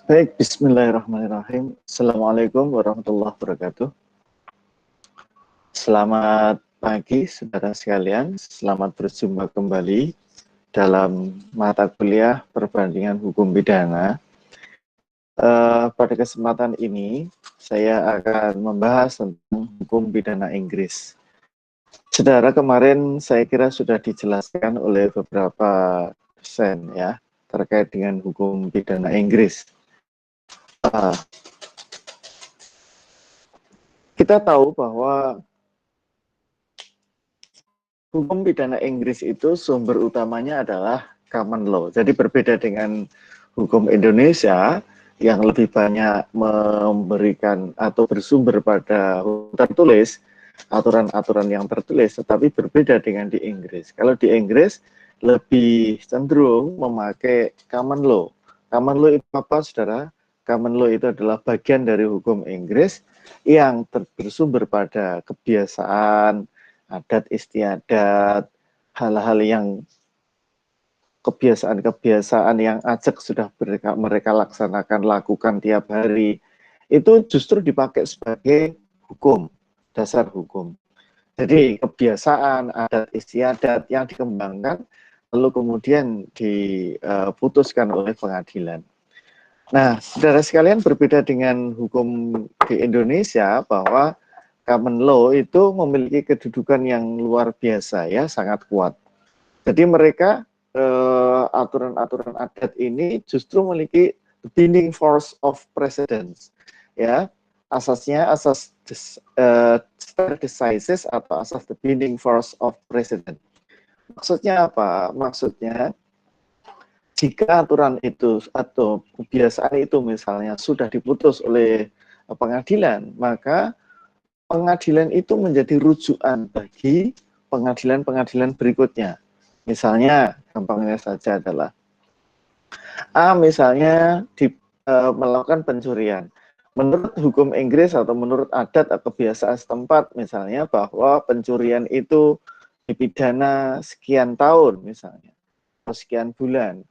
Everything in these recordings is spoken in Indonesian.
Baik, bismillahirrahmanirrahim. Assalamualaikum warahmatullahi wabarakatuh. Selamat pagi, saudara sekalian. Selamat berjumpa kembali dalam mata kuliah perbandingan hukum pidana. Pada kesempatan ini, saya akan membahas tentang hukum pidana Inggris. Saudara, kemarin saya kira sudah dijelaskan oleh beberapa dosen ya, terkait dengan hukum pidana Inggris. Kita tahu bahwa hukum pidana Inggris itu sumber utamanya adalah common law. Jadi berbeda dengan hukum Indonesia yang lebih banyak memberikan atau bersumber pada hukum tertulis, aturan-aturan yang tertulis, tetapi berbeda dengan di Inggris. Kalau di Inggris lebih cenderung memakai common law. Common law itu apa, saudara? Common law itu adalah bagian dari hukum Inggris yang bersumber pada kebiasaan, adat istiadat, hal-hal yang kebiasaan-kebiasaan yang ajak sudah mereka laksanakan, lakukan tiap hari, itu justru dipakai sebagai hukum, dasar hukum. Jadi kebiasaan, adat istiadat yang dikembangkan, lalu kemudian diputuskan oleh pengadilan. Nah, saudara sekalian, berbeda dengan hukum di Indonesia bahwa common law itu memiliki kedudukan yang luar biasa ya, sangat kuat. Jadi mereka aturan-aturan adat ini justru memiliki the binding force of precedence ya. Asasnya asas stare decisis atau asas the binding force of precedent. Maksudnya apa? Maksudnya jika aturan itu atau kebiasaan itu misalnya sudah diputus oleh pengadilan, maka pengadilan itu menjadi rujukan bagi pengadilan-pengadilan berikutnya. Misalnya, gampangnya saja adalah A misalnya melakukan pencurian. Menurut hukum Inggris atau menurut adat atau kebiasaan setempat misalnya bahwa pencurian itu dipidana sekian tahun misalnya, atau sekian bulan,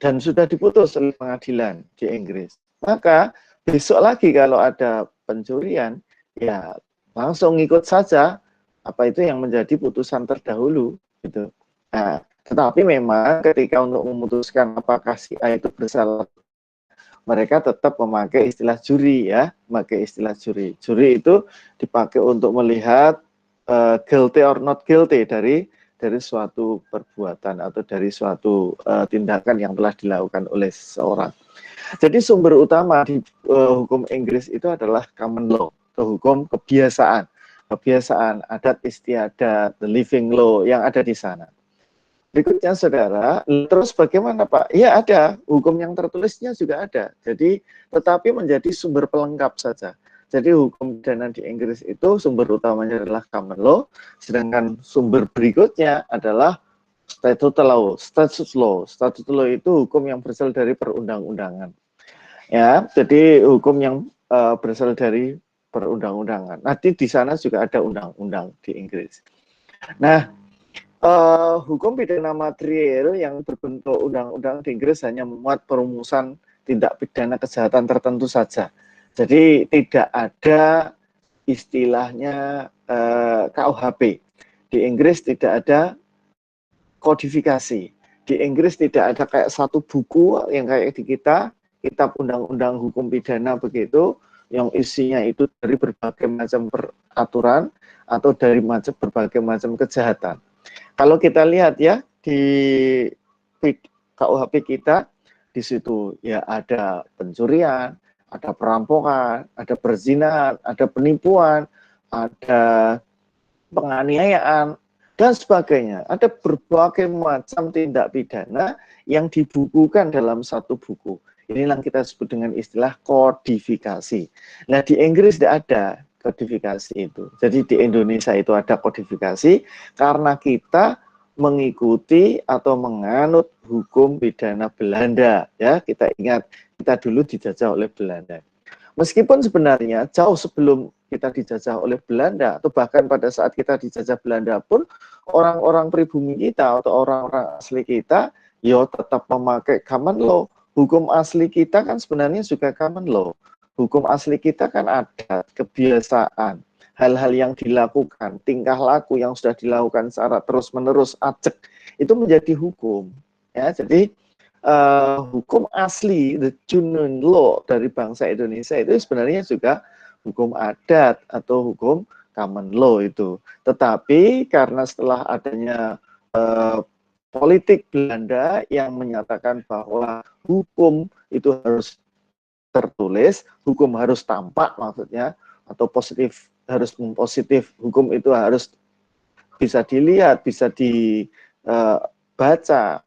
dan sudah diputus oleh pengadilan di Inggris. Maka besok lagi kalau ada pencurian, ya langsung ikut saja apa itu yang menjadi putusan terdahulu gitu. Nah, tetapi memang ketika untuk memutuskan apakah si A itu bersalah, mereka tetap memakai istilah juri ya, memakai istilah juri. Juri itu dipakai untuk melihat guilty or not guilty dari suatu perbuatan atau dari suatu tindakan yang telah dilakukan oleh seseorang. Jadi sumber utama di hukum Inggris itu adalah common law, atau hukum kebiasaan, adat istiadat, the living law yang ada di sana. Berikutnya saudara, terus bagaimana Pak? Ya ada, hukum yang tertulisnya juga ada. Jadi tetapi menjadi sumber pelengkap saja. Jadi hukum pidana di Inggris itu sumber utamanya adalah common law, sedangkan sumber berikutnya adalah statute law. Statute law itu hukum yang berasal dari perundang-undangan. Ya, jadi hukum yang berasal dari perundang-undangan. Nanti di sana juga ada undang-undang di Inggris. Nah, hukum pidana material yang berbentuk undang-undang di Inggris hanya memuat perumusan tindak pidana kejahatan tertentu saja. Jadi tidak ada istilahnya KUHP. Di Inggris tidak ada kodifikasi. Di Inggris tidak ada kayak satu buku yang kayak di kita, kitab undang-undang hukum pidana begitu, yang isinya itu dari berbagai macam peraturan atau dari berbagai macam kejahatan. Kalau kita lihat ya di KUHP kita, di situ ya ada pencurian, ada perampokan, ada perzinahan, ada penipuan, ada penganiayaan, dan sebagainya. Ada berbagai macam tindak pidana yang dibukukan dalam satu buku. Inilah yang kita sebut dengan istilah kodifikasi. Nah, di Inggris tidak ada kodifikasi itu. Jadi di Indonesia itu ada kodifikasi karena kita mengikuti atau menganut hukum pidana Belanda. Ya, kita ingat kita dulu dijajah oleh Belanda. Meskipun sebenarnya jauh sebelum kita dijajah oleh Belanda atau bahkan pada saat kita dijajah Belanda pun orang-orang pribumi kita atau orang-orang asli kita tetap memakai common law, hukum asli kita kan sebenarnya juga common law. Hukum asli kita kan adat, kebiasaan, hal-hal yang dilakukan, tingkah laku yang sudah dilakukan secara terus-menerus, acek, itu menjadi hukum. Ya, jadi hukum asli, the genuine law dari bangsa Indonesia itu sebenarnya juga hukum adat atau hukum common law itu. Tetapi karena setelah adanya politik Belanda yang menyatakan bahwa hukum itu harus tertulis, hukum harus tampak maksudnya, atau positif harus positif, hukum itu harus bisa dilihat, bisa dibaca,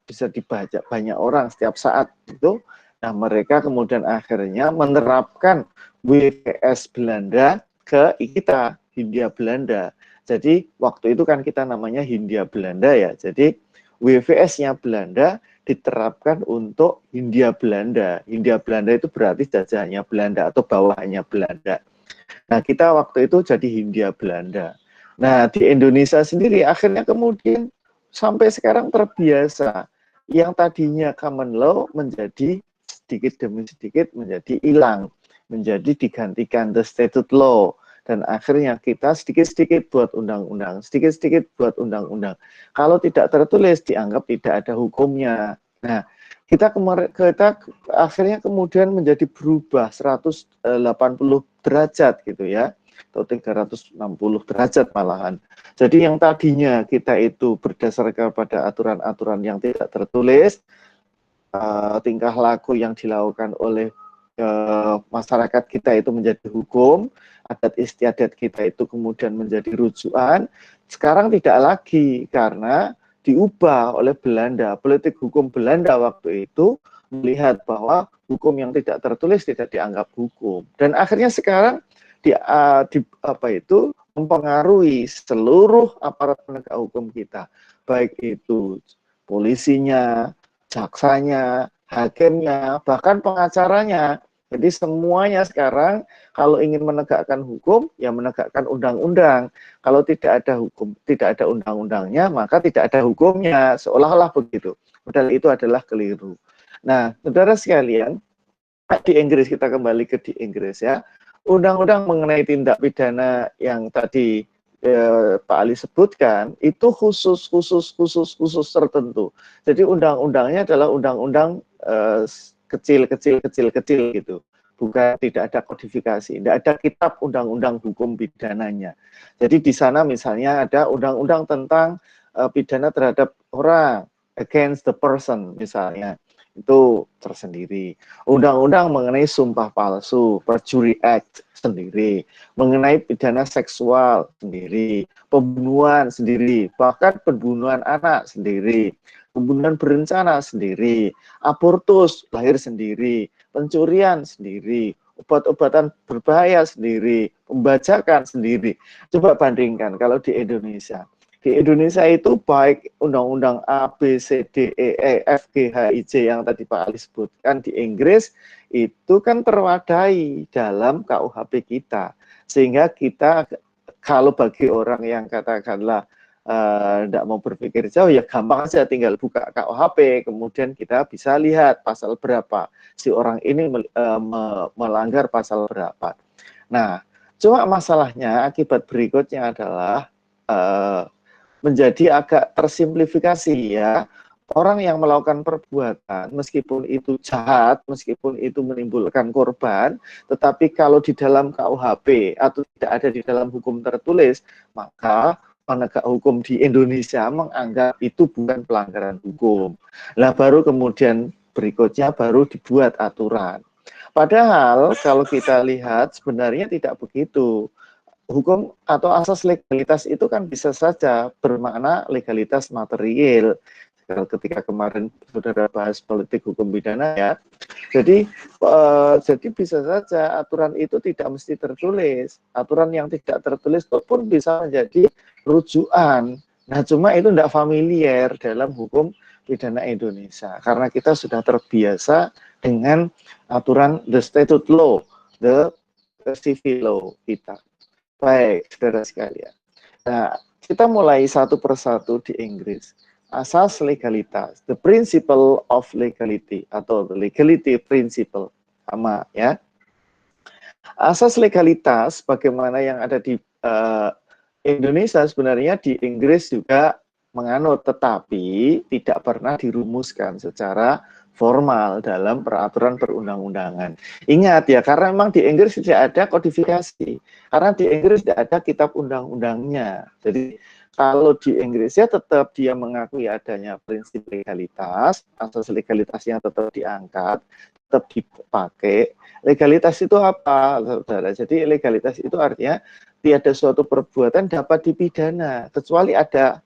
bisa dibaca banyak orang setiap saat itu. Nah, mereka kemudian akhirnya menerapkan WVS Belanda ke kita, Hindia Belanda. Jadi waktu itu kan kita namanya Hindia Belanda ya. Jadi WVS-nya Belanda diterapkan untuk Hindia Belanda. Hindia Belanda itu berarti jajahannya Belanda atau bawahannya Belanda. Nah, kita waktu itu jadi Hindia Belanda. Nah, di Indonesia sendiri akhirnya kemudian sampai sekarang terbiasa. Yang tadinya common law menjadi sedikit demi sedikit menjadi hilang, menjadi digantikan the statute law. Dan akhirnya kita sedikit-sedikit buat undang-undang, sedikit-sedikit buat undang-undang. Kalau tidak tertulis dianggap tidak ada hukumnya. Nah, kita akhirnya kemudian menjadi berubah 180 derajat gitu ya, atau 360 derajat malahan. Jadi yang tadinya kita itu berdasarkan pada aturan-aturan yang tidak tertulis, tingkah laku yang dilakukan oleh masyarakat kita itu menjadi hukum, adat istiadat kita itu kemudian menjadi rujukan. Sekarang tidak lagi karena diubah oleh Belanda. Politik hukum Belanda waktu itu melihat bahwa hukum yang tidak tertulis tidak dianggap hukum. Dan akhirnya sekarang mempengaruhi seluruh aparat penegak hukum kita, baik itu polisinya, jaksanya, hakimnya, bahkan pengacaranya. Jadi semuanya sekarang kalau ingin menegakkan hukum, ya menegakkan undang-undang. Kalau tidak ada hukum, tidak ada undang-undangnya, maka tidak ada hukumnya. Seolah-olah begitu. Padahal itu adalah keliru. Nah, saudara sekalian, di Inggris, kita kembali ke di Inggris ya. Undang-undang mengenai tindak pidana yang tadi Pak Ali sebutkan itu khusus tertentu. Jadi undang-undangnya adalah undang-undang kecil gitu. Bukan, tidak ada kodifikasi, tidak ada kitab undang-undang hukum pidananya. Jadi di sana misalnya ada undang-undang tentang pidana terhadap orang, against the person misalnya. Itu tersendiri. Undang-undang mengenai sumpah palsu, perjury act sendiri, mengenai pidana seksual sendiri, pembunuhan sendiri, bahkan pembunuhan anak sendiri, pembunuhan berencana sendiri, abortus lahir sendiri, pencurian sendiri, obat-obatan berbahaya sendiri, pembajakan sendiri. Coba bandingkan kalau di Indonesia. Di Indonesia itu baik undang-undang A, B, C, D, E, F, G, H, I, J yang tadi Pak Ali sebutkan, di Inggris itu kan terwadai dalam KUHP kita. Sehingga kita, kalau bagi orang yang katakanlah tidak mau berpikir jauh, ya gampang saja tinggal buka KUHP, kemudian kita bisa lihat pasal berapa, si orang ini melanggar pasal berapa. Nah, cuma masalahnya akibat berikutnya adalah menjadi agak tersimplifikasi ya. Orang yang melakukan perbuatan, meskipun itu jahat, meskipun itu menimbulkan korban, tetapi kalau di dalam KUHP atau tidak ada di dalam hukum tertulis, maka penegak hukum di Indonesia menganggap itu bukan pelanggaran hukum. Nah, baru kemudian berikutnya baru dibuat aturan. Padahal kalau kita lihat sebenarnya tidak begitu. Hukum atau asas legalitas itu kan bisa saja bermakna legalitas material. Ketika kemarin saudara bahas politik hukum pidana ya, jadi bisa saja aturan itu tidak mesti tertulis. Aturan yang tidak tertulis itu pun bisa menjadi rujukan. Nah, cuma itu tidak familiar dalam hukum pidana Indonesia karena kita sudah terbiasa dengan aturan the statute law, the civil law kita. Baik, saudara sekalian. Nah, kita mulai satu persatu di Inggris. asas legalitas, the principle of legality atau the legality principle, sama ya. Asas legalitas bagaimana yang ada di Indonesia sebenarnya di Inggris juga menganut, tetapi tidak pernah dirumuskan secara formal dalam peraturan perundang-undangan. Ingat ya, karena memang di Inggris tidak ada kodifikasi, karena di Inggris tidak ada kitab undang-undangnya. Jadi kalau di Inggris ya tetap dia mengakui adanya prinsip legalitas, asas legalitasnya tetap diangkat, tetap dipakai. Legalitas itu apa, saudara? Jadi legalitas itu artinya tiada suatu perbuatan dapat dipidana kecuali ada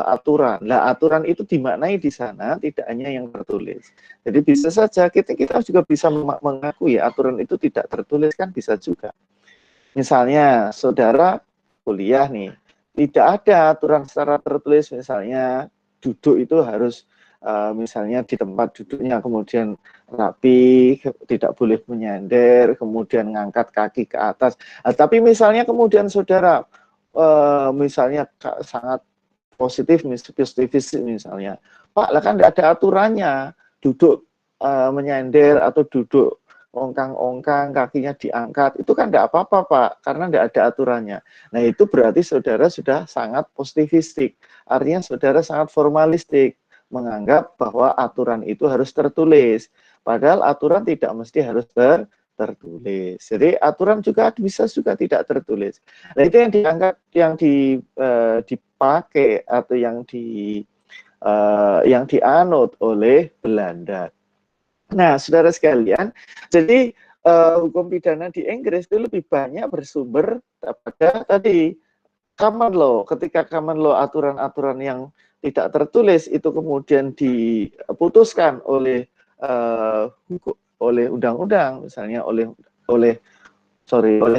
aturan. Nah, aturan itu dimaknai di sana tidak hanya yang tertulis. Jadi bisa saja kita juga bisa mengakui aturan itu tidak tertulis, kan bisa juga. Misalnya saudara kuliah nih, tidak ada aturan secara tertulis, misalnya duduk itu harus misalnya di tempat duduknya kemudian rapi, tidak boleh menyender, kemudian ngangkat kaki ke atas. Tapi misalnya kemudian saudara misalnya sangat positivis misalnya, Pak, lah kan tidak ada aturannya, duduk menyender atau duduk ongkang-ongkang, kakinya diangkat, itu kan tidak apa-apa Pak, karena tidak ada aturannya. Nah itu berarti saudara sudah sangat positivistik, artinya saudara sangat formalistik, menganggap bahwa aturan itu harus tertulis, padahal aturan tidak mesti harus tertulis. Jadi aturan juga bisa juga tidak tertulis. Nah itu yang dianggap, yang dipakai atau yang dianut oleh Belanda. Nah, saudara sekalian, jadi hukum pidana di Inggris itu lebih banyak bersumber pada tadi common law. Ketika common law, aturan-aturan yang tidak tertulis itu kemudian diputuskan oleh undang-undang, misalnya oleh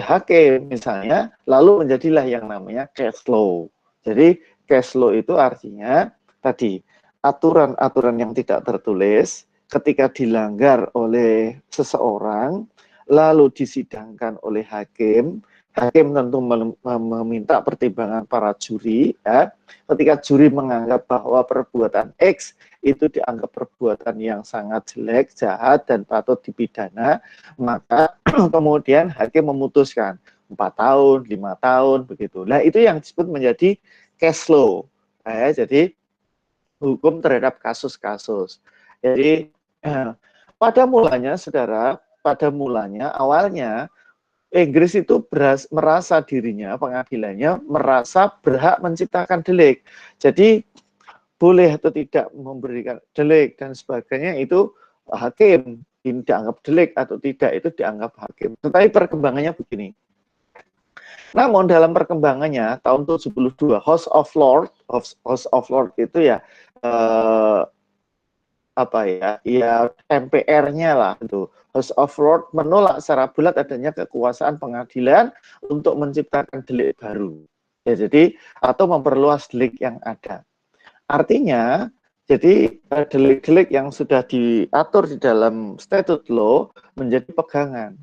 hakim misalnya, lalu menjadilah yang namanya case law. Jadi case law itu artinya tadi aturan-aturan yang tidak tertulis ketika dilanggar oleh seseorang lalu disidangkan oleh hakim. Hakim tentu meminta pertimbangan para juri ya. Ketika juri menganggap bahwa perbuatan X itu dianggap perbuatan yang sangat jelek, jahat dan patut dipidana, maka kemudian hakim memutuskan 4 tahun, 5 tahun begitu. Nah, itu yang disebut menjadi case law. Jadi hukum terhadap kasus-kasus. Jadi pada mulanya saudara, awalnya Inggris itu merasa dirinya, pengadilannya merasa berhak menciptakan delik. Jadi boleh atau tidak memberikan delik dan sebagainya itu hakim, ini dianggap delik atau tidak itu dianggap hakim. Tetapi perkembangannya begini. Namun dalam perkembangannya tahun 72 House of Lords itu ya MPR-nya lah itu. House of Lords menolak secara bulat adanya kekuasaan pengadilan untuk menciptakan delik baru. Ya, jadi atau memperluas delik yang ada. Artinya, jadi delik-delik yang sudah diatur di dalam statute law menjadi pegangan.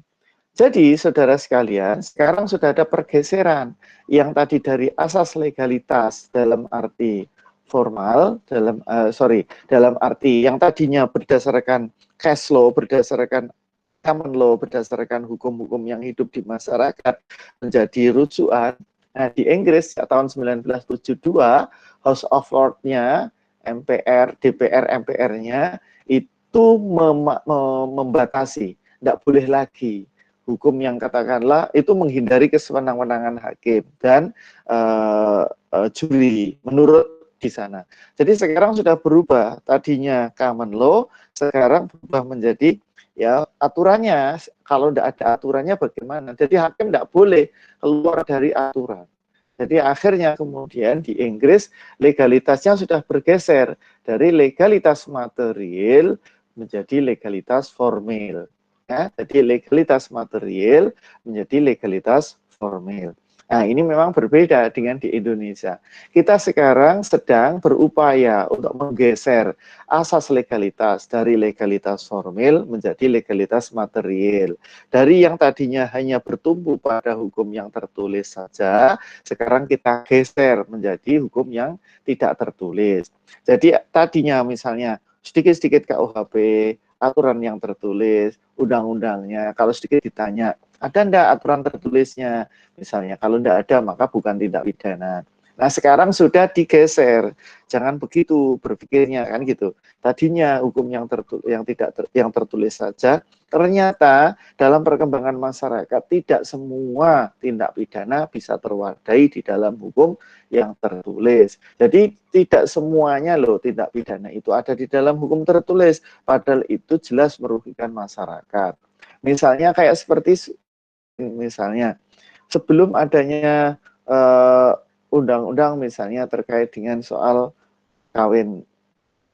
Jadi, saudara sekalian, sekarang sudah ada pergeseran yang tadi dari asas legalitas dalam arti formal, dalam arti yang tadinya berdasarkan case law, berdasarkan common law, berdasarkan hukum-hukum yang hidup di masyarakat menjadi rujukan. Nah, di Inggris tahun 1972 House of Lords-nya, MPR, DPR, MPR-nya itu membatasi, tidak boleh lagi hukum yang katakanlah itu menghindari kesewenang-wenangan hakim dan juri menurut di sana. Jadi sekarang sudah berubah, tadinya common law, sekarang berubah menjadi ya aturannya. Kalau tidak ada aturannya bagaimana? Jadi hakim tidak boleh keluar dari aturan. Jadi akhirnya kemudian di Inggris legalitasnya sudah bergeser dari legalitas material menjadi legalitas formil. Ya, jadi legalitas material menjadi legalitas formil. Nah, ini memang berbeda dengan di Indonesia. Kita sekarang sedang berupaya untuk menggeser asas legalitas dari legalitas formil menjadi legalitas material. Dari yang tadinya hanya bertumpu pada hukum yang tertulis saja, sekarang kita geser menjadi hukum yang tidak tertulis. Jadi tadinya misalnya sedikit-sedikit KUHP, aturan yang tertulis, undang-undangnya, kalau sedikit ditanya, ada enggak aturan tertulisnya? Misalnya, kalau tidak ada, maka bukan tindak pidana. Nah, sekarang sudah digeser. Jangan begitu berpikirnya, kan gitu. Tadinya hukum yang tertulis saja, ternyata dalam perkembangan masyarakat tidak semua tindak pidana bisa terwadai di dalam hukum yang tertulis. Jadi tidak semuanya loh tindak pidana itu ada di dalam hukum tertulis, padahal itu jelas merugikan masyarakat. Misalnya kayak seperti misalnya sebelum adanya undang-undang misalnya terkait dengan soal kawin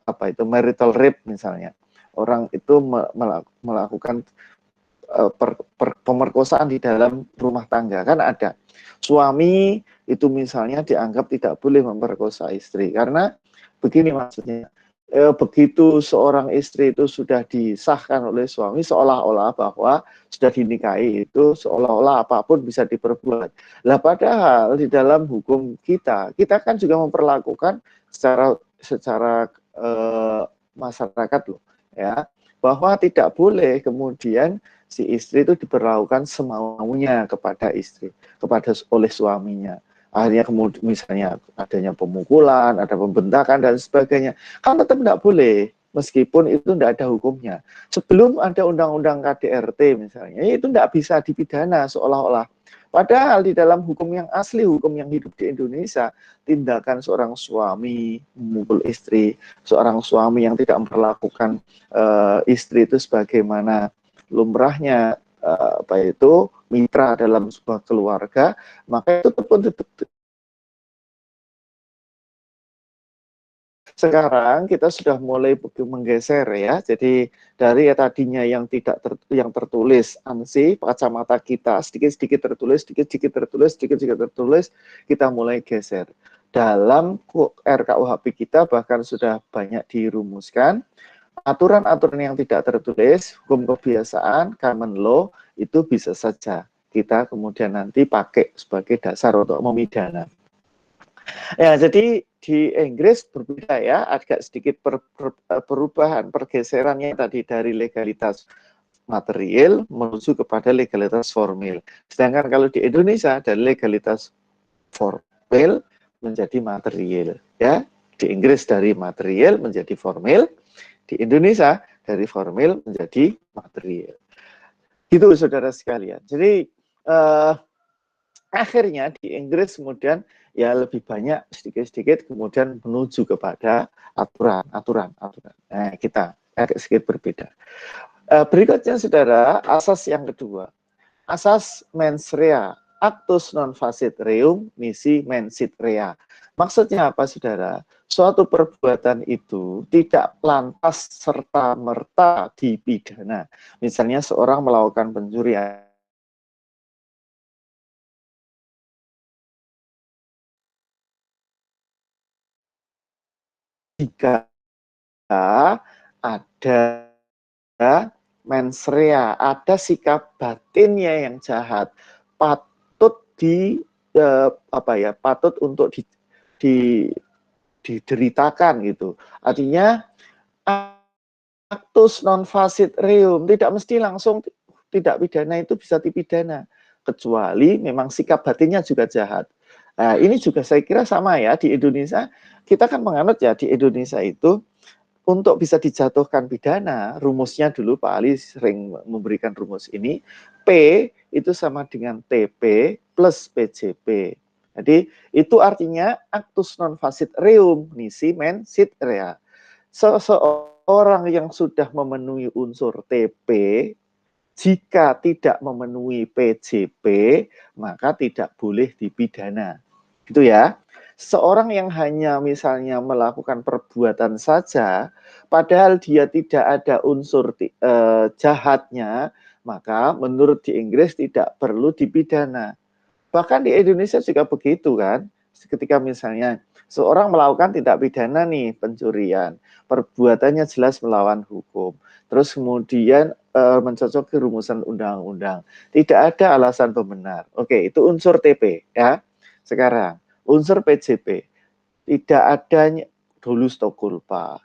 apa itu marital rape misalnya, orang itu melakukan pemerkosaan di dalam rumah tangga, kan ada suami itu misalnya dianggap tidak boleh memperkosa istri karena begini maksudnya, begitu seorang istri itu sudah disahkan oleh suami seolah-olah bahwa sudah dinikahi itu seolah-olah apapun bisa diperbuat. Lah padahal di dalam hukum kita kan juga memperlakukan secara masyarakat loh ya, bahwa tidak boleh kemudian si istri itu diperlakukan semaunya kepada istri, oleh suaminya. Akhirnya kemudian misalnya adanya pemukulan, ada pembentakan dan sebagainya, kan tetap tidak boleh meskipun itu tidak ada hukumnya. Sebelum ada undang-undang KDRT misalnya, itu tidak bisa dipidana seolah-olah. Padahal di dalam hukum yang asli, hukum yang hidup di Indonesia, tindakan seorang suami memukul istri, seorang suami yang tidak memperlakukan istri itu sebagaimana lumrahnya apa itu mitra dalam sebuah keluarga, maka itu sekarang kita sudah mulai menggeser ya. Jadi dari tadinya yang yang tertulis ANSI, kacamata kita sedikit-sedikit tertulis, sedikit-sedikit tertulis, sedikit-sedikit tertulis, kita mulai geser. Dalam RKUHP kita bahkan sudah banyak dirumuskan aturan-aturan yang tidak tertulis, hukum kebiasaan, common law, itu bisa saja kita kemudian nanti pakai sebagai dasar untuk memidana. Ya, jadi di Inggris berbeda ya, agak sedikit perubahan, pergeserannya tadi dari legalitas material menuju kepada legalitas formil. Sedangkan kalau di Indonesia dari legalitas formil menjadi material, ya. Di Inggris dari material menjadi formil, di Indonesia dari formil menjadi material. Gitu saudara sekalian. Jadi akhirnya di Inggris kemudian ya lebih banyak sedikit-sedikit kemudian menuju kepada aturan. Nah, kita agak sedikit berbeda. Berikutnya saudara, asas yang kedua. Asas mens rea, actus non facit reum nisi mensit rea. Maksudnya apa saudara? Suatu perbuatan itu tidak lantas serta-merta dipidana. Misalnya seorang melakukan pencurian, jika ada mens rea, ada sikap batinnya yang jahat, patut patut untuk dideritakan gitu. Artinya actus non facit reum, tidak mesti langsung tidak pidana itu bisa dipidana, kecuali memang sikap batinnya juga jahat. Nah, ini juga saya kira sama ya di Indonesia, kita kan menganut ya di Indonesia itu untuk bisa dijatuhkan pidana, rumusnya dulu Pak Ali sering memberikan rumus ini, P itu sama dengan TP plus PJP. Jadi itu artinya actus non facit reum nisi mensit rea. Seseorang yang sudah memenuhi unsur TP, jika tidak memenuhi PJP, maka tidak boleh dipidana. Gitu ya. Seorang yang hanya misalnya melakukan perbuatan saja, padahal dia tidak ada unsur jahatnya, maka menurut di Inggris tidak perlu dipidana. Bahkan di Indonesia juga begitu kan. Ketika misalnya seorang melakukan tindak pidana nih, pencurian, perbuatannya jelas melawan hukum, terus kemudian mencocoki rumusan undang-undang, tidak ada alasan pembenar. Oke, itu unsur TP ya. Sekarang unsur PJP, tidak adanya dolus pro culpa.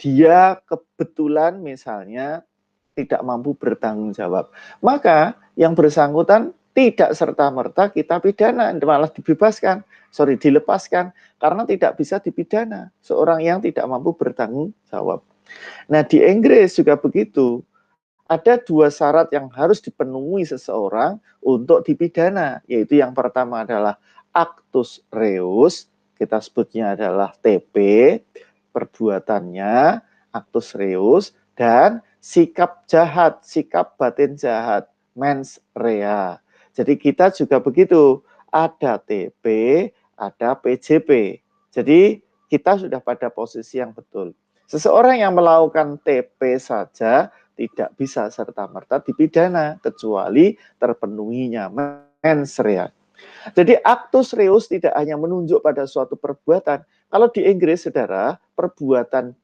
Dia kebetulan misalnya tidak mampu bertanggung jawab, maka yang bersangkutan tidak serta-merta kita pidana, malah dilepaskan karena tidak bisa dipidana seorang yang tidak mampu bertanggung jawab. Nah, di Inggris juga begitu. Ada dua syarat yang harus dipenuhi seseorang untuk dipidana, yaitu yang pertama adalah actus reus, kita sebutnya adalah TP, perbuatannya, actus reus, dan sikap jahat, sikap batin jahat, mens rea. Jadi kita juga begitu, ada TP, ada PJP. Jadi kita sudah pada posisi yang betul. Seseorang yang melakukan TP saja tidak bisa serta-merta dipidana kecuali terpenuhinya mens rea. Jadi actus reus tidak hanya menunjuk pada suatu perbuatan. Kalau di Inggris, saudara, perbuatan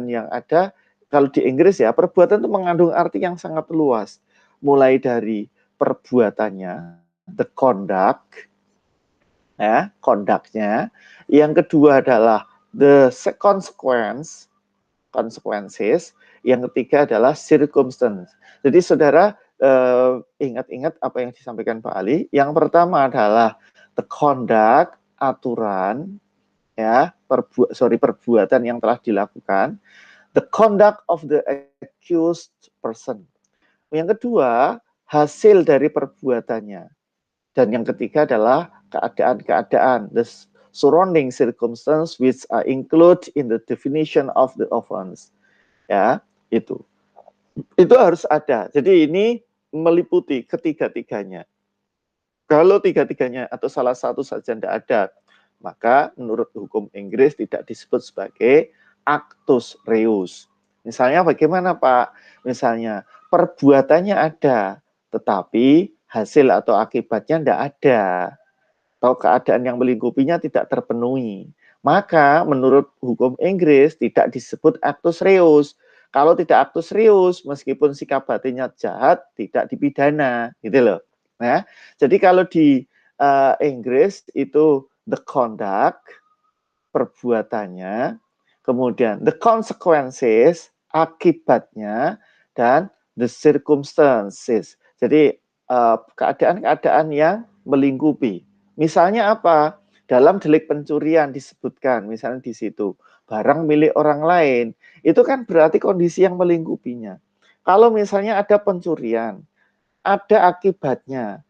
yang ada, kalau di Inggris ya, perbuatan itu mengandung arti yang sangat luas. Mulai dari perbuatannya, the conduct, ya, conduct-nya. Yang kedua adalah the consequences. Yang ketiga adalah circumstance. Jadi saudara ingat-ingat apa yang disampaikan Pak Ali. Yang pertama adalah the conduct, aturan, ya, perbuatan yang telah dilakukan. The conduct of the accused person. Yang kedua, hasil dari perbuatannya. Dan yang ketiga adalah keadaan-keadaan, the surrounding circumstances which are included in the definition of the offense. Ya, itu harus ada. Jadi ini meliputi ketiga-tiganya. Kalau tiga-tiganya atau salah satu saja tidak ada, maka menurut hukum Inggris tidak disebut sebagai actus reus. Misalnya bagaimana Pak? Misalnya perbuatannya ada, tetapi hasil atau akibatnya tidak ada, atau keadaan yang melingkupinya tidak terpenuhi. Maka menurut hukum Inggris tidak disebut actus reus. Kalau tidak actus reus, meskipun sikap batinnya jahat, tidak dipidana, gitu loh. Nah, jadi kalau di Inggris itu the conduct, perbuatannya, kemudian the consequences, akibatnya, dan the circumstances. Jadi keadaan-keadaan yang melingkupi. Misalnya apa? Dalam delik pencurian disebutkan, misalnya di situ, barang milik orang lain. Itu kan berarti kondisi yang melingkupinya. Kalau misalnya ada pencurian, ada akibatnya.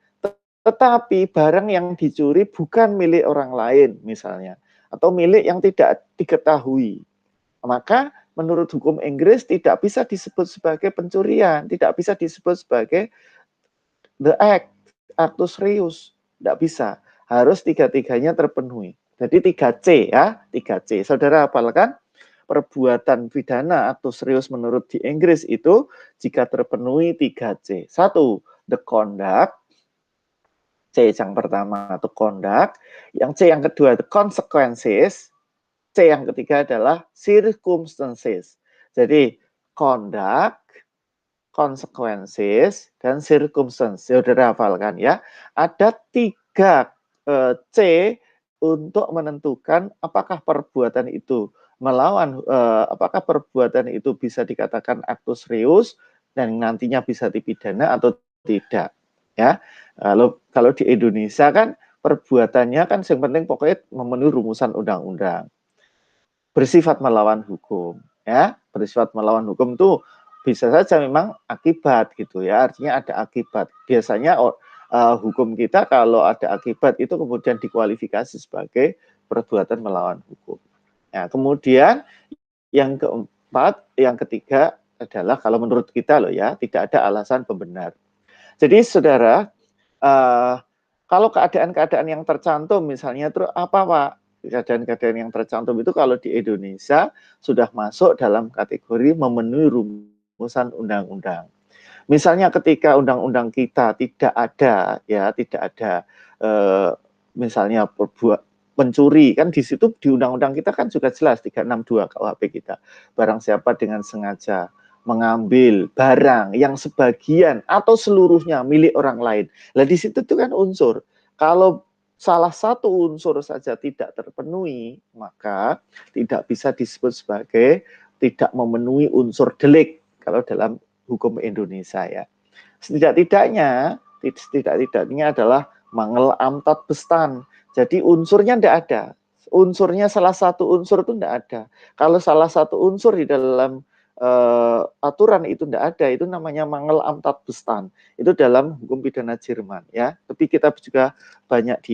Tetapi barang yang dicuri bukan milik orang lain misalnya, atau milik yang tidak diketahui. Maka menurut hukum Inggris tidak bisa disebut sebagai pencurian, tidak bisa disebut sebagai the act, actus reus, tidak bisa. Harus tiga-tiganya terpenuhi. Jadi 3C ya, 3C. Saudara hafalkan? Perbuatan pidana actus reus menurut di Inggris itu jika terpenuhi 3C. 1, the conduct. C yang pertama itu conduct. Yang C yang kedua the consequences. C yang ketiga adalah circumstances. Jadi conduct, consequences, dan circumstances. Saudara hafalkan ya. Ada 3 C untuk menentukan apakah perbuatan itu melawan, apakah perbuatan itu bisa dikatakan actus reus dan nantinya bisa dipidana atau tidak. Ya, kalau di Indonesia kan perbuatannya kan yang penting pokoknya memenuhi rumusan undang-undang, bersifat melawan hukum, ya, bersifat melawan hukum itu bisa saja memang akibat gitu ya, artinya ada akibat. Biasanya hukum kita kalau ada akibat itu kemudian dikualifikasi sebagai perbuatan melawan hukum. Nah, kemudian yang keempat, yang ketiga adalah kalau menurut kita loh ya, tidak ada alasan pembenar. Jadi saudara, kalau keadaan-keadaan yang tercantum misalnya terus apa Pak? Keadaan-keadaan yang tercantum itu kalau di Indonesia sudah masuk dalam kategori memenuhi rumusan undang-undang. Misalnya ketika undang-undang kita tidak ada ya, tidak ada misalnya mencuri, kan di situ di undang-undang kita kan juga jelas 362 KUHP kita. Barang siapa dengan sengaja mengambil barang yang sebagian atau seluruhnya milik orang lain. Nah di situ tuh kan unsur. Kalau salah satu unsur saja tidak terpenuhi, maka tidak bisa disebut sebagai tidak memenuhi unsur delik kalau dalam hukum Indonesia ya. Setidak-tidaknya adalah mangel amtat bestan. Jadi unsurnya tidak ada. Unsurnya salah satu unsur itu tidak ada. Kalau salah satu unsur di dalam aturan itu tidak ada, itu namanya mangel amtat bestan. Itu dalam hukum pidana Jerman ya. Tapi kita juga banyak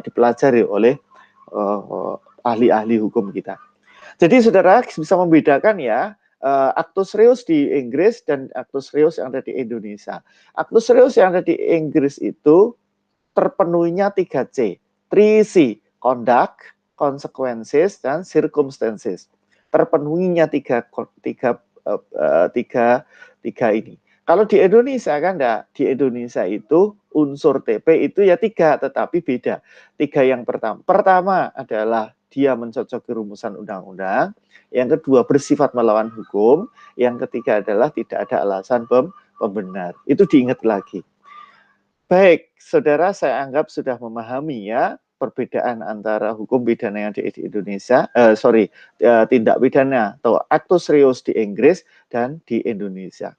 dipelajari oleh ahli-ahli hukum kita. Jadi saudara bisa membedakan ya actus reus di Inggris dan actus reus yang ada di Indonesia. Actus reus yang ada di Inggris itu terpenuhinya 3C. 3C, conduct, consequences, dan circumstances. Terpenuhinya tiga ini. Kalau di Indonesia kan enggak, di Indonesia itu unsur TP itu ya 3, tetapi beda. 3 yang pertama adalah dia mencocoki rumusan undang-undang, yang kedua bersifat melawan hukum, yang ketiga adalah tidak ada alasan pembenar. Itu diingat lagi. Baik, saudara, saya anggap sudah memahami ya perbedaan antara hukum pidana yang di Indonesia, tindak pidana atau actus reus di Inggris dan di Indonesia.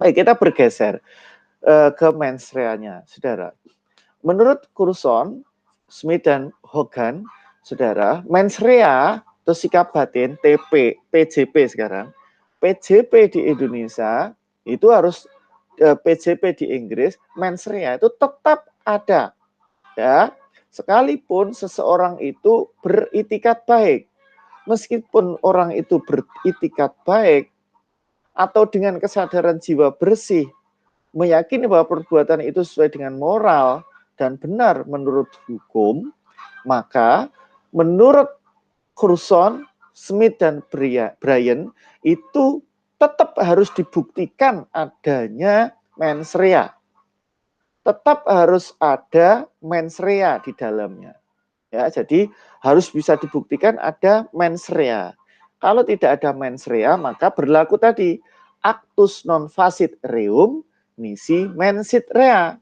Baik, kita bergeser ke mens rea-nya, saudara. Menurut Curzon, Smith, dan Hogan, saudara, mens rea atau sikap batin, TP, PJP sekarang, PJP di Indonesia itu harus PJP di Inggris, mens rea itu tetap ada, ya, sekalipun seseorang itu beritikat baik, meskipun orang itu beritikat baik atau dengan kesadaran jiwa bersih, meyakini bahwa perbuatan itu sesuai dengan moral dan benar menurut hukum, maka menurut Curzon, Smith, dan Bryan itu tetap harus dibuktikan adanya mens rea. Tetap harus ada mens rea di dalamnya. Ya, jadi harus bisa dibuktikan ada mens rea. Kalau tidak ada mens rea, maka berlaku tadi actus non facit reum nisi mensit rea.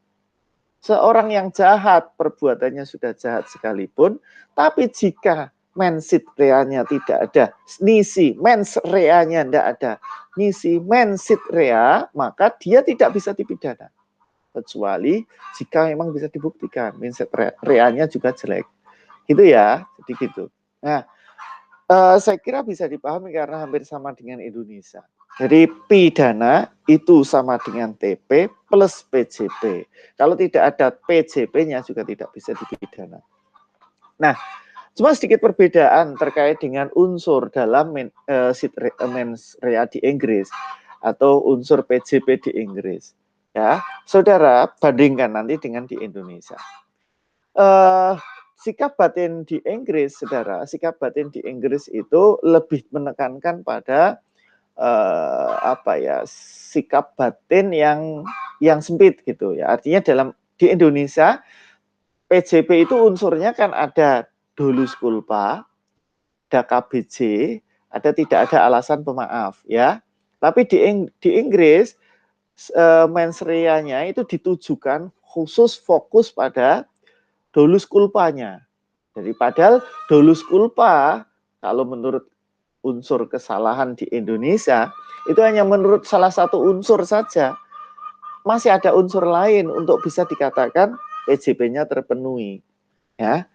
Seorang yang jahat, perbuatannya sudah jahat sekalipun, tapi jika mensit rea-nya tidak ada, nisi mens rea-nya tidak ada, nisi mensit rea, maka dia tidak bisa dipidana. Kecuali jika memang bisa dibuktikan, mensit rea-nya juga jelek. Gitu ya, jadi gitu. Nah, saya kira bisa dipahami karena hampir sama dengan Indonesia. Jadi pidana itu sama dengan TP plus PJP. Kalau tidak ada PJP-nya juga tidak bisa dipidana. Nah, cuma sedikit perbedaan terkait dengan unsur dalam mens rea di Inggris atau unsur PJP di Inggris. Ya, saudara bandingkan nanti dengan di Indonesia. Sikap batin di Inggris, saudara, sikap batin di Inggris itu lebih menekankan pada sikap batin yang sempit gitu ya. Artinya di Indonesia PJP itu unsurnya kan ada dolus culpa, ada KBJ, ada tidak ada alasan pemaaf ya. Tapi di Inggris mens rea-nya itu ditujukan khusus fokus pada dolus culpanya. Jadi padahal dolus culpa kalau menurut unsur kesalahan di Indonesia itu hanya menurut salah satu unsur saja. Masih ada unsur lain untuk bisa dikatakan PJP-nya terpenuhi. Ya.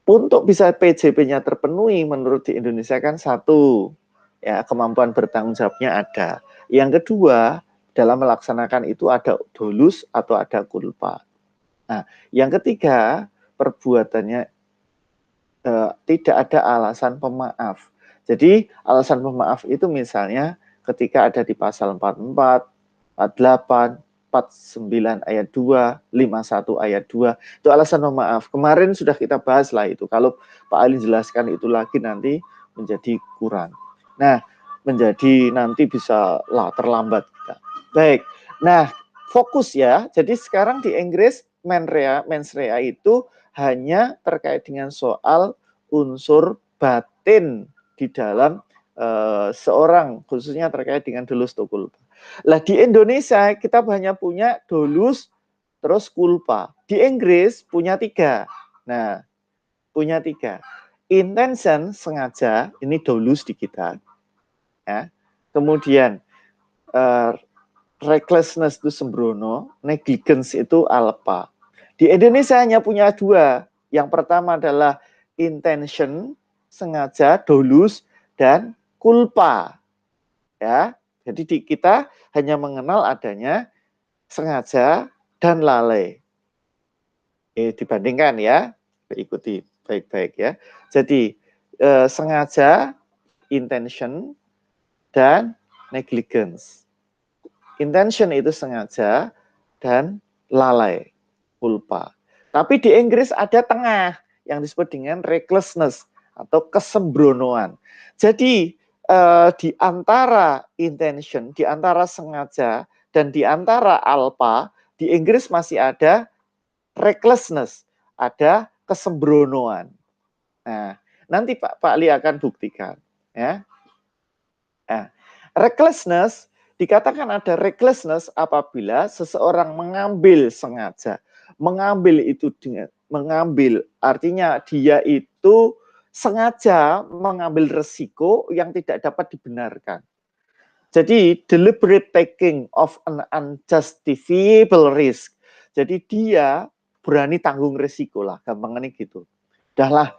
Untuk bisa PJP-nya terpenuhi menurut di Indonesia kan satu, ya, kemampuan bertanggung jawabnya ada. Yang kedua, dalam melaksanakan itu ada dolus atau ada culpa. Nah, yang ketiga, perbuatannya tidak ada alasan pemaaf. Jadi alasan pemaaf itu misalnya ketika ada di pasal 44, 48, 49 ayat 2, 51 ayat 2, itu alasan pemaaf. Kemarin sudah kita bahas lah itu. Kalau Pak Ali jelaskan itu lagi nanti menjadi kurang. Nah, menjadi nanti bisa terlambat kita. Baik. Nah, fokus ya. Jadi sekarang di Inggris mens rea itu hanya terkait dengan soal unsur batin di dalam seorang, khususnya terkait dengan dolus atau culpa. Lah di Indonesia kita hanya punya dolus terus culpa. Di Inggris punya 3. Nah, punya 3. Intention, sengaja, ini dolus di kita. Ya. Kemudian recklessness itu sembrono, negligence itu alpa. Di Indonesia hanya punya 2. Yang pertama adalah intention, sengaja, dolus, dan culpa. Ya, jadi kita hanya mengenal adanya sengaja dan lalai. Dibandingkan ya, ikuti baik-baik ya. Jadi sengaja, intention, dan negligence. Intention itu sengaja dan lalai, culpa. Tapi di Inggris ada tengah yang disebut dengan recklessness atau kesembronoan. Jadi di antara intention, di antara sengaja, dan di antara alpa, di Inggris masih ada recklessness, ada kesembronoan. Nah, nanti Pak Ali akan buktikan. Ya. Nah, recklessness, dikatakan ada recklessness apabila seseorang mengambil sengaja. Mengambil itu dengan mengambil, artinya dia itu sengaja mengambil resiko yang tidak dapat dibenarkan. Jadi deliberate taking of an unjustifiable risk. Jadi dia berani tanggung resiko lah, gampangnya gitu. Udahlah,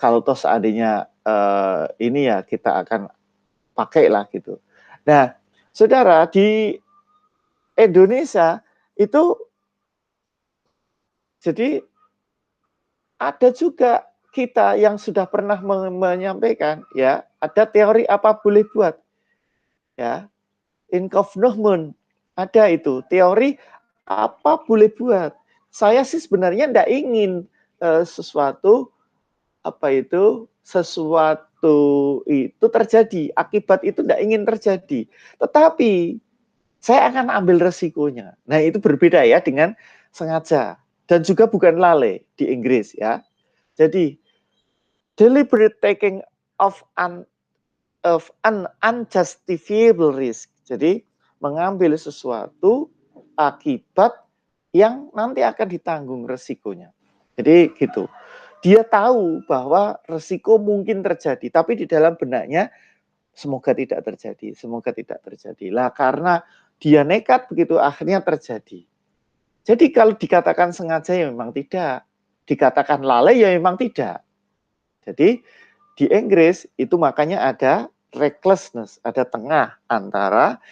kalau toh seandainya ini ya kita akan pakai lah gitu. Nah, saudara, di Indonesia itu jadi ada juga kita yang sudah pernah menyampaikan ya, ada teori apa boleh buat ya, Inkaufnohmen ada itu teori apa boleh buat. Saya sih sebenarnya tidak ingin sesuatu itu terjadi, akibat itu tidak ingin terjadi, tetapi saya akan ambil resikonya. Nah, itu berbeda ya dengan sengaja dan juga bukan lalai di Inggris ya. Jadi deliberate taking of an unjustifiable risk. Jadi mengambil sesuatu akibat yang nanti akan ditanggung resikonya. Jadi gitu. Dia tahu bahwa resiko mungkin terjadi, tapi di dalam benaknya semoga tidak terjadi, semoga tidak terjadi. Lah karena dia nekat begitu akhirnya terjadi. Jadi kalau dikatakan sengaja ya memang tidak, dikatakan lalai ya memang tidak. Jadi di Inggris itu makanya ada recklessness, ada tengah antara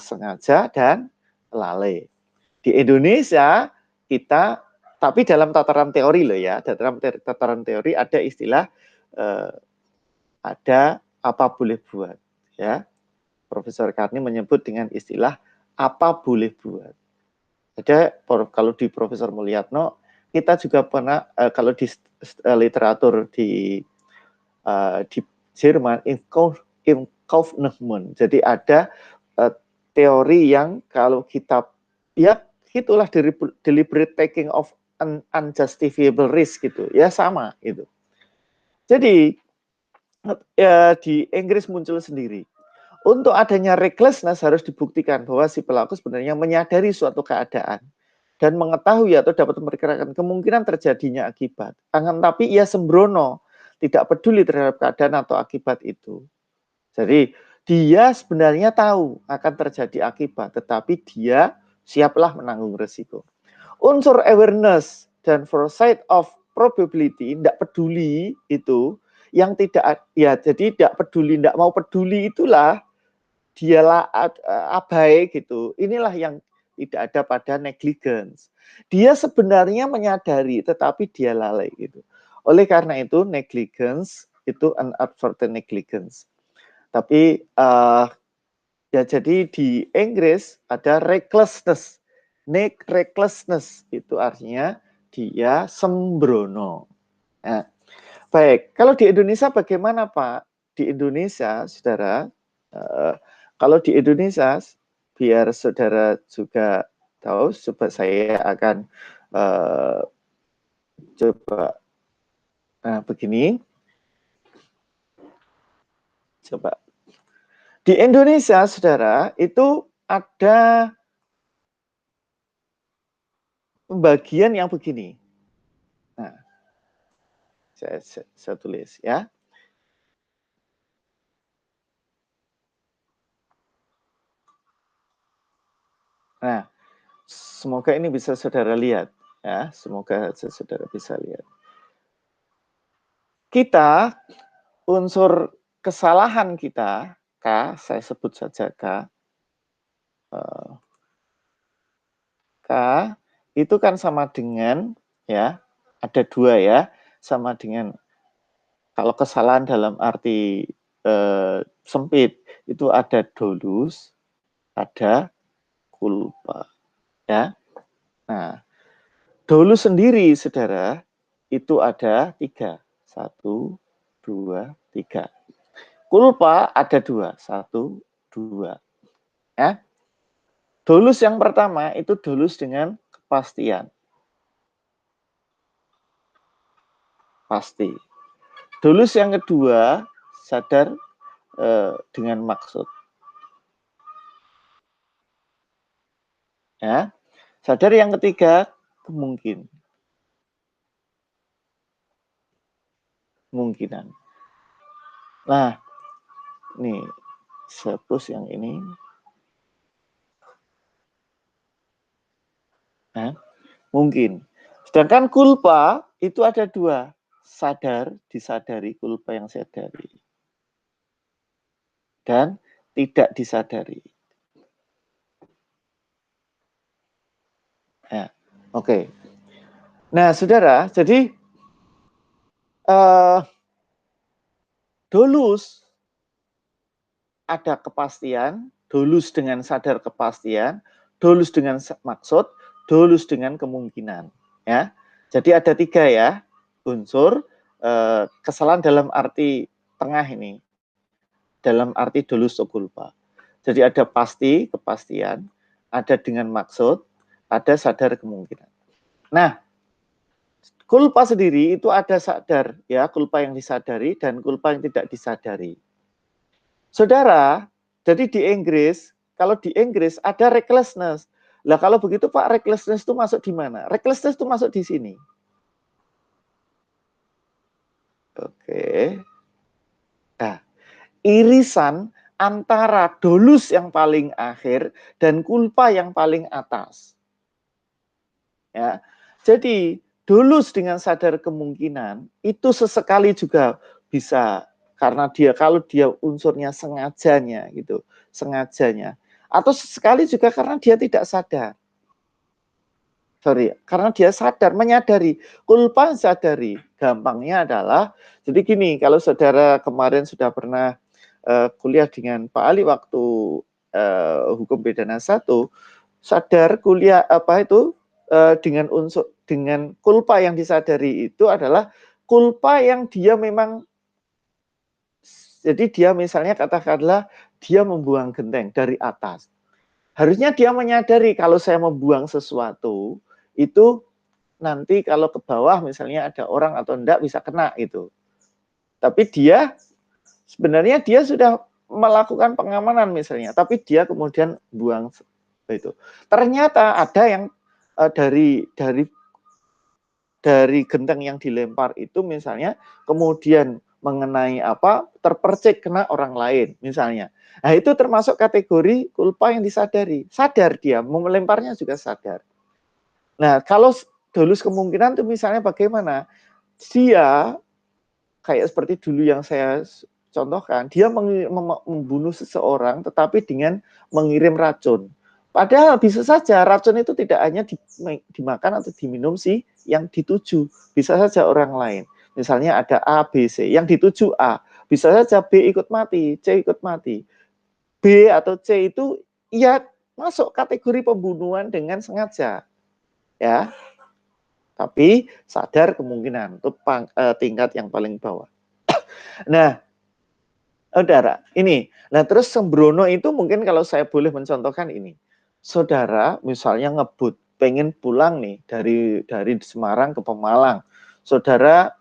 sengaja dan lalai. Di Indonesia kita, tapi dalam tataran teori loh ya, dalam tataran teori ada istilah ada apa boleh buat ya. Profesor Karni menyebut dengan istilah apa boleh buat. Ada kalau di Profesor Mulyatno kita juga pernah kalau di literatur di Jerman Inkaufnohmen. Jadi ada teori yang kalau kita ya itulah deliberate taking of an unjustifiable risk gitu ya, sama itu. Jadi ya, di Inggris muncul sendiri. Untuk adanya recklessness harus dibuktikan bahwa si pelaku sebenarnya menyadari suatu keadaan dan mengetahui atau dapat memperkirakan kemungkinan terjadinya akibat. Akan tapi ia sembrono, tidak peduli terhadap keadaan atau akibat itu. Jadi dia sebenarnya tahu akan terjadi akibat, tetapi dia siaplah menanggung resiko. Unsur awareness dan foresight of probability, tidak peduli itu, yang tidak, ya jadi tidak peduli, tidak mau peduli itulah, dialah abai gitu. Inilah yang tidak ada pada negligence. Dia sebenarnya menyadari, tetapi dia lalai gitu. Oleh karena itu negligence itu unadverted negligence. Tapi ya jadi di Inggris ada recklessness. Recklessness itu artinya dia sembrono. Nah, baik, kalau di Indonesia bagaimana Pak? Di Indonesia, saudara, kalau di Indonesia, biar saudara juga tahu. Coba saya akan coba begini. Coba di Indonesia, saudara, itu ada pembagian yang begini. Nah, saya tulis ya. Nah, semoga ini bisa saudara lihat ya. Semoga saudara bisa lihat. Kita unsur kesalahan kita K, saya sebut saja K. K itu kan sama dengan ya, ada 2 ya, sama dengan kalau kesalahan dalam arti sempit itu ada dolus, ada culpa ya. Nah, dolus sendiri saudara itu ada 3. 1, 2, 3. Culpa ada 2. 1, 2. Ya. Dolus yang pertama itu dolus dengan kepastian. Pasti. Dolus yang kedua sadar dengan maksud. Ya. Sadar yang ketiga kemungkinan. Nah, nih suppose yang ini. Nah, mungkin. Sedangkan culpa itu ada 2. Sadar, disadari, culpa yang sadari. Dan tidak disadari. Nah, oke. Nah, saudara, jadi dolus ada kepastian, dolus dengan sadar kepastian, dolus dengan maksud, dolus dengan kemungkinan. Ya, jadi ada 3 ya unsur kesalahan dalam arti tengah ini, dalam arti dolus atau culpa. Jadi ada pasti, kepastian, ada dengan maksud, ada sadar kemungkinan. Nah, culpa sendiri itu ada sadar ya, culpa yang disadari dan culpa yang tidak disadari. Saudara, jadi di Inggris, kalau di Inggris ada recklessness. Lah kalau begitu Pak, recklessness itu masuk di mana? Recklessness itu masuk di sini. Oke. Nah, irisan antara dolus yang paling akhir dan culpa yang paling atas. Ya. Jadi, dolus dengan sadar kemungkinan itu sesekali juga bisa karena kalau dia unsurnya sengajanya gitu, sengajanya. Atau sesekali juga karena dia tidak sadar. Karena dia sadar, menyadari, culpa sadari. Gampangnya adalah, jadi gini, kalau saudara kemarin sudah pernah kuliah dengan Pak Ali waktu hukum pidana 1, sadar kuliah apa itu dengan unsur dengan culpa yang disadari itu adalah culpa yang dia memang, jadi dia misalnya katakanlah dia membuang genteng dari atas. Harusnya dia menyadari kalau saya membuang sesuatu itu nanti kalau ke bawah misalnya ada orang atau enggak bisa kena itu. Tapi dia sebenarnya dia sudah melakukan pengamanan misalnya, tapi dia kemudian buang itu. Ternyata ada yang dari genteng yang dilempar itu misalnya kemudian mengenai apa terpercik kena orang lain misalnya. Nah, itu termasuk kategori culpa yang disadari. Sadar dia melemparnya juga sadar. Nah, kalau dolus kemungkinan itu misalnya bagaimana? Dia kayak seperti dulu yang saya contohkan, dia membunuh seseorang tetapi dengan mengirim racun. Padahal bisa saja racun itu tidak hanya dimakan atau diminum si yang dituju, bisa saja orang lain. Misalnya ada A, B, C, yang dituju A, bisa saja B ikut mati, C ikut mati. B atau C itu ya masuk kategori pembunuhan dengan sengaja. Ya. Tapi sadar kemungkinan itu tingkat yang paling bawah. Nah, saudara, ini. Nah, terus sembrono itu mungkin kalau saya boleh mencontohkan ini. saudara misalnya ngebut, pengen pulang nih dari Semarang ke Pemalang, saudara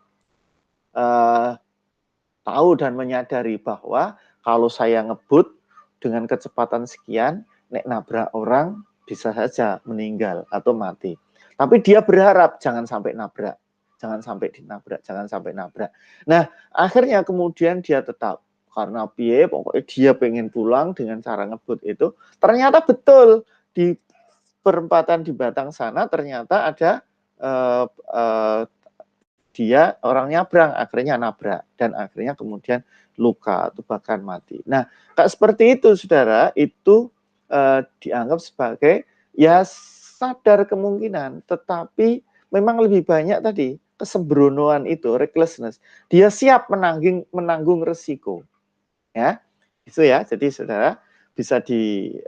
tahu dan menyadari bahwa kalau saya ngebut dengan kecepatan sekian, nek nabrak orang bisa saja meninggal atau mati. Tapi dia berharap jangan sampai nabrak, jangan sampai dinabrak, jangan sampai nabrak. Nah, akhirnya kemudian dia tetap karena piye, pokoknya dia pengen pulang dengan cara ngebut itu. Ternyata betul di perempatan di Batang sana ternyata ada dia orang nyabrang, akhirnya nabrak dan akhirnya kemudian luka atau bahkan mati. Nah, kayak seperti itu, saudara, itu dianggap sebagai ya sadar kemungkinan, tetapi memang lebih banyak tadi kesembronoan itu, recklessness. Dia siap menanggung resiko, ya, itu ya. Jadi saudara bisa dipahami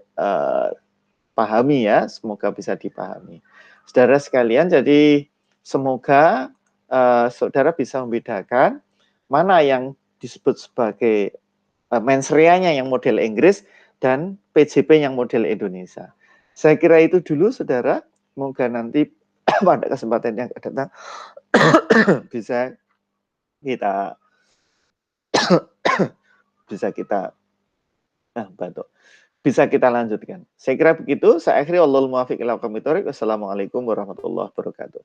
ya, semoga bisa dipahami, saudara sekalian. Jadi semoga saudara bisa membedakan mana yang disebut sebagai mensreanya yang model Inggris dan PJP yang model Indonesia. Saya kira itu dulu, saudara. Semoga nanti pada kesempatan yang akan datang bisa kita bantu, bisa kita lanjutkan. Saya kira begitu. Saya akhiri. Wallahul muwaffiq ila aqwamit thoriq. Wassalamualaikum warahmatullahi wabarakatuh.